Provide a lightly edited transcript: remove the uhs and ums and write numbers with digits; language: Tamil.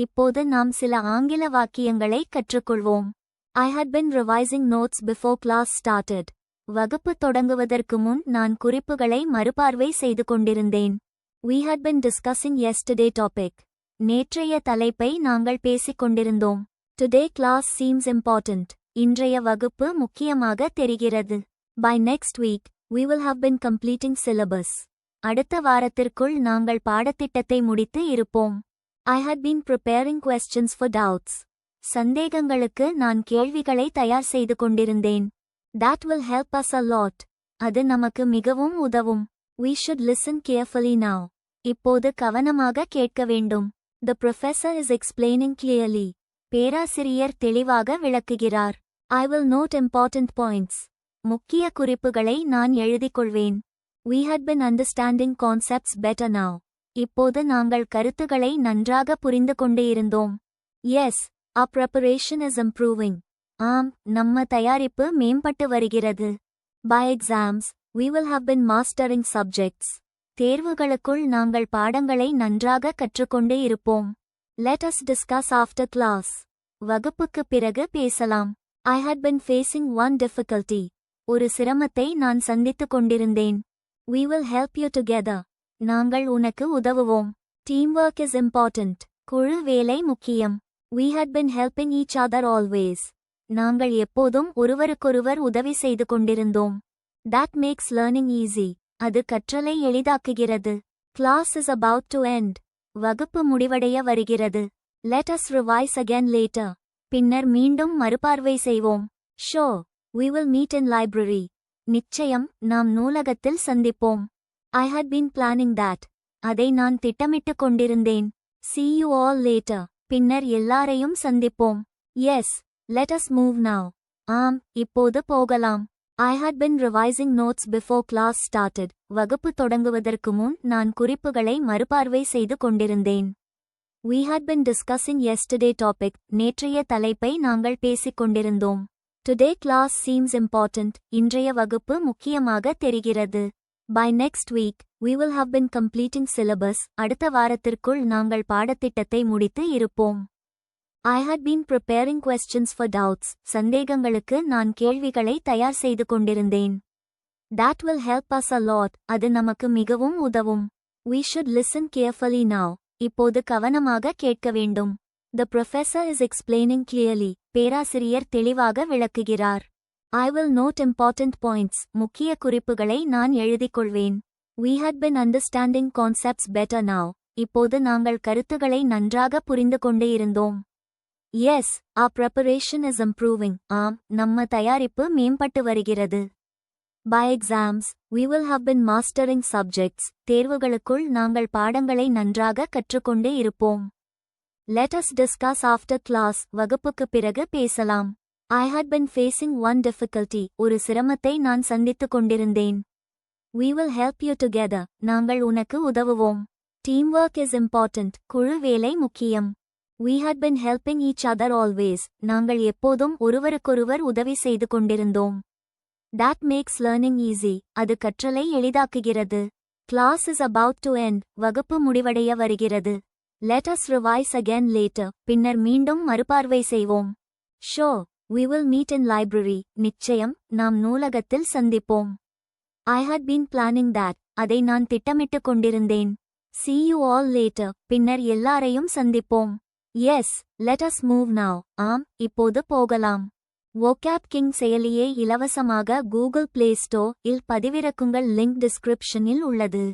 இப்போது நாம் சில ஆங்கில வாக்கியங்களை கற்றுக்கொள்வோம். I had been revising notes before class started. வகுப்பு தொடங்குவதற்கு முன் நான் குறிப்புகளை மறுபார்வை செய்து கொண்டிருந்தேன். We had been discussing yesterday topic. நேற்றைய தலைப்பை நாங்கள் பேசிக் கொண்டிருந்தோம். Today class seems important. இன்றைய வகுப்பு முக்கியமாக தெரிகிறது. By next week, we will have been completing syllabus. அடுத்த வாரத்திற்குள் நாங்கள் பாடத்திட்டத்தை முடித்து இருப்போம். I had been preparing questions for doubts. சந்தேகங்களுக்கு நான் கேள்விகளை தயார் செய்து கொண்டிருந்தேன். That will help us a lot. அது நமக்கு மிகவும் உதவும். We should listen carefully now. இப்போது கவனமாக கேட்க வேண்டும். The professor is explaining clearly. பேராசிரியர் தெளிவாக விளக்குகிறார். I will note important points. முக்கிய குறிப்புகளை நான் எழுதிக்கொள்வேன். We had been understanding concepts better now. இப்போது நாங்கள் கருத்துகளை நன்றாக புரிந்து கொண்டு இருந்தோம். Yes, our preparation is improving. ஆம், நம்ம தயாரிப்பு மேம்பட்டு வருகிறது. By exams, we will have been mastering subjects. தேர்வுகளுக்குள் நாங்கள் பாடங்களை நன்றாக கற்றுக்கொண்டு இருப்போம். Let us discuss after class. வகுப்புக்கு பிறகு பேசலாம். I had been facing one difficulty. ஒரு சிரமத்தை நான் சந்தித்துக் கொண்டிருந்தேன். We will help you together. நாங்கள் உனக்கு உதவுவோம். Teamwork is important. குழு வேலை முக்கியம். We had been helping each other always. நாங்கள் எப்போதும் ஒருவருக்கொருவர் உதவி செய்து கொண்டிருந்தோம். That makes learning easy. அது கற்றலை எளிதாக்குகிறது. Class is about to end. வகுப்பு முடிவடைய வருகிறது. Let us revise again later. பின்னர் மீண்டும் மறுபார்வை செய்வோம். Sure, we will meet in library. நிச்சயம், நாம் நூலகத்தில் சந்திப்போம். I had been planning that. அதை நான் திட்டமிட்டுக் கொண்டிருந்தேன். See you all later. பின்னர் எல்லாரையும் சந்திப்போம். Yes, let us move now. ஆம், இப்போது போகலாம். I had been revising notes before class started. வகுப்பு தொடங்குவதற்கு முன் நான் குறிப்புகளை மறுபார்வை செய்து கொண்டிருந்தேன். We had been discussing yesterday topic. நேற்றைய தலைப்பை நாங்கள் பேசிக் கொண்டிருந்தோம். Today class seems important. இன்றைய வகுப்பு முக்கியமாக தெரிகிறது. By next week, we will have been completing syllabus. அடுத்த வாரத்திற்குள் நாங்கள் பாடத்திட்டத்தை முடித்து இருப்போம். I had been preparing questions for doubts. சந்தேகங்களுக்கு நான் கேள்விகளை தயார் செய்து கொண்டிருந்தேன். That will help us a lot. அது நமக்கு மிகவும் உதவும். We should listen carefully now. இப்போது கவனமாக கேட்க வேண்டும். The professor is explaining clearly. பேராசிரியர் தெளிவாக விளக்குகிறார். I will note important points. முக்கிய குறிப்புகளை நான் எழுதிக்கொள்வேன். We had been understanding concepts better now. இப்போது நாங்கள் கருத்துகளை நன்றாக புரிந்து கொண்டு இருந்தோம். Yes, our preparation is improving. ஆம், நம்ம தயாரிப்பு மேம்பட்டு வருகிறது. By exams, we will have been mastering subjects. தேர்வுகளுக்குள் நாங்கள் பாடங்களை நன்றாக கற்றுக்கொண்டு இருப்போம். Let us discuss after class. வகுப்புக்கு பிறகு பேசலாம். I had been facing one difficulty. ஒரு சிரமத்தை நான் சந்தித்துக் கொண்டிருந்தேன். We will help you together. நாங்கள் உனக்கு உதவுவோம். Teamwork is important. குழு வேலை முக்கியம். We had been helping each other always. நாங்கள் எப்போதும் ஒருவருக்கொருவர் உதவி செய்து கொண்டிருந்தோம். That makes learning easy. அது கற்றலை எளிதாக்குகிறது. Class is about to end. வகுப்பு முடிவடைய வருகிறது. Let us revise again later. பின்னர் மீண்டும் மறுபார்வை செய்வோம். Sure, we will meet in library. நிச்சயம், நாம் நூலகத்தில் சந்திப்போம். I had been planning that. அதை நான் திட்டமிட்டுக் கொண்டிருந்தேன். See you all later. பின்னர் எல்லாரையும் சந்திப்போம். Yes, let us move now. ஆம், இப்போது போகலாம். vocab king செயலியை இலவசமாக கூகுள் பிளே ஸ்டோர் இல் பதிவிறக்குங்கள். லிங்க் டிஸ்கிரிப்ஷனில் உள்ளது.